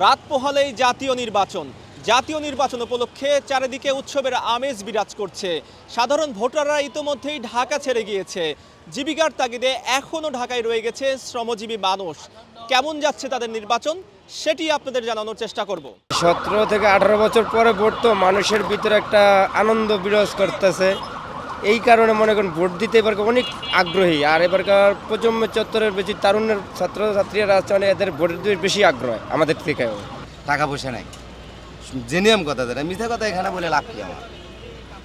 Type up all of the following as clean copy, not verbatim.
রাত পোহালেই জাতীয় নির্বাচন উপলক্ষে চারিদিকে উৎসবের আমেজ বিরাজ করছে। সাধারণ ভোটাররা ইতোমধ্যেই ঢাকা ছেড়ে গিয়েছে। জীবিকার তাগিদে এখনও ঢাকায় রয়ে গেছে শ্রমজীবী মানুষ। কেমন যাচ্ছে তাদের নির্বাচন সেটি আপনাদের জানানোর চেষ্টা করব। 17 থেকে 18 বছর পরে ভোট, তো মানুষের ভিতরে একটা আনন্দ বিরাজ করতেছে। এই কারণে মনে করেন ভোট দিতে এবার অনেক আগ্রহী। আর এবারকার প্রজন্ম চত্বরের বেশি তারুণ্যের ছাত্রছাত্রীরা আছে, মানে এদের ভোটের বেশি আগ্রহ আমাদের থেকে। টাকা পয়সা নাই, জেনিয়াম কথা যেটা মিথ্যা কথা এখানে বলে লাভ কি?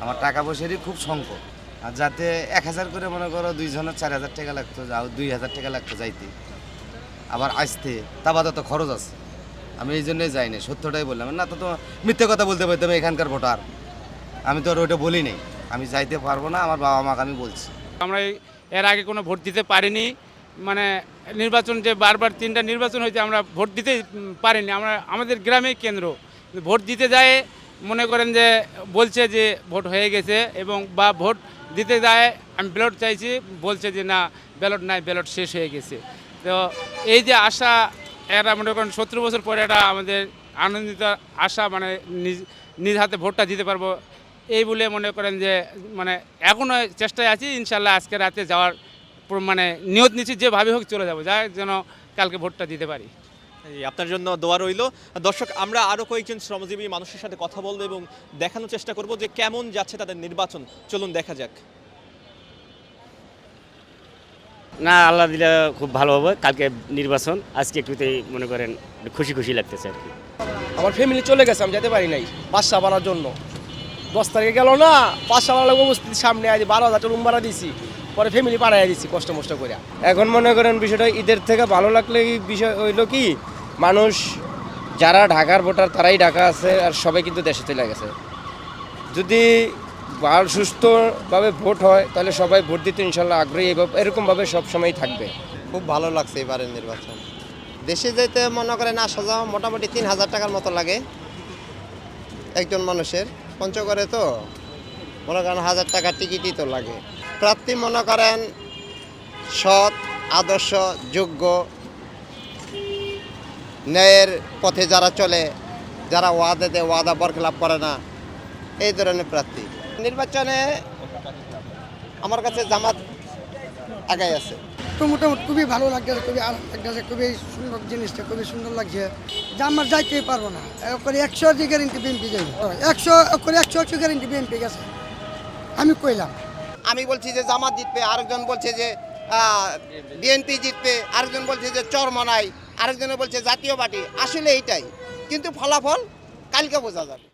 আমার টাকা পয়সারই খুব সংকট। আর যাতে 1000 করে মনে করো 2 জনের 4000 টাকা লাগতো, যাও 2000 টাকা লাগতো যাইতে, আবার আসতে তা বাদে তো খরচ আছে। আমি এই জন্যই যাইনি, সত্যটাই বললাম। না তো মিথ্যে কথা বলতে পারতাম এখানকার ভোটার। আমি তো আর ওইটা বলি নাই, আমি যাইতে পারবো না, আমার বাবা মাকে আমি বলছি। আমরা এর আগে কোনো ভোট দিতে পারিনি, মানে নির্বাচন যে বারবার 3টা নির্বাচন হয়েছে আমরা ভোট দিতে পারিনি। আমাদের গ্রামেই কেন্দ্র, ভোট দিতে যায় মনে করেন যে বলছে যে ভোট হয়ে গেছে, এবং বা ভোট দিতে যায় আমি ব্যালট চাইছি, বলছে যে না ব্যালট নাই, ব্যালট শেষ হয়ে গেছে। তো এই যে আশা, এরা মনে করেন 17 বছর পরে এটা আমাদের আনন্দিত আশা, মানে নিজ হাতে ভোটটা দিতে পারবো এই বলে মনে করেন যে মানে এখনও চেষ্টায় আছি। ইনশাল্লাহ আজকে রাতে যাওয়ার মানে নিয়ত নিচ্ছি, যেভাবে হোক চলে যাবো, যাই যেন কালকে ভোটটা দিতে পারি। আপনার জন্য দোয়া রইল। দর্শক, আমরা আরও কয়েকজন শ্রমজীবী মানুষের সাথে কথা বলবো এবং দেখানোর চেষ্টা করব যে কেমন যাচ্ছে তাদের নির্বাচন। চলুন দেখা যাক। না, আল্লাহ দিলে খুব ভালো হবে। কালকে নির্বাচন, আজকে একটুতেই মনে করেন খুশি খুশি লাগতেছে আর কি। আমার ফ্যামিলি চলে গেছে, আমি যেতে পারি নাই বাসা বানার জন্য। 10 তারিখে গেল না, বাসা বানার অবস্থিতি সামনে আজ 12,000 রুম ভাড়া দিছি, পরে ফ্যামিলি পাড়াই দিচ্ছি কষ্ট মষ্ট করে। এখন মনে করেন বিষয়টা ঈদের থেকে ভালো লাগলে বিষয় হইলো কি, মানুষ যারা ঢাকার ভোটার তারাই ঢাকা আছে, আর সবাই কিন্তু দেশে চলে গেছে। যদি ভালো সুস্থভাবে ভোট হয় তাহলে সবাই ভোট দিতে ইনশাল্লাহ আগ্রহী, এরকমভাবে সবসময় থাকবে। খুব ভালো লাগছে এবারের নির্বাচন। দেশে যেতে মনে করেন আসা যাওয়া মোটামুটি 3000 টাকার মতো লাগে একজন মানুষের। পঞ্চগড়ে তো মনে করেন 1000 টাকার টিকিটই তো লাগে। প্রার্থী মনে করেন সৎ, আদর্শ, যোগ্য, ন্যায়ের পথে যারা চলে, যারা ওয়াদা দেয় ওয়াদা বরখেলাপ করে না, এই ধরনের প্রার্থী। নির্বাচনে আমার কাছে জামাত আগাই আছে। তো মোটামুটি খুবই ভালো লাগছে, খুবই আরাম লাগছে, খুবই সুন্দর জিনিসটা, খুবই সুন্দর লাগছে। যে আমার যাইতেই পারবো না, করে 100 গ্যারেন্টি বিএনপি যাই, 100 গ্যারেন্টি বিএনপি গেছে, আমি কইলাম। আমি বলছি যে জামাত জিতবে, আরেকজন বলছে যে বিএনপি জিতবে, আরেকজন বলছে যে চরমনাই, আরেকজনে বলছে জাতীয় পার্টি। আসলে এইটাই, কিন্তু ফলাফল কালকে বোঝা যাবে।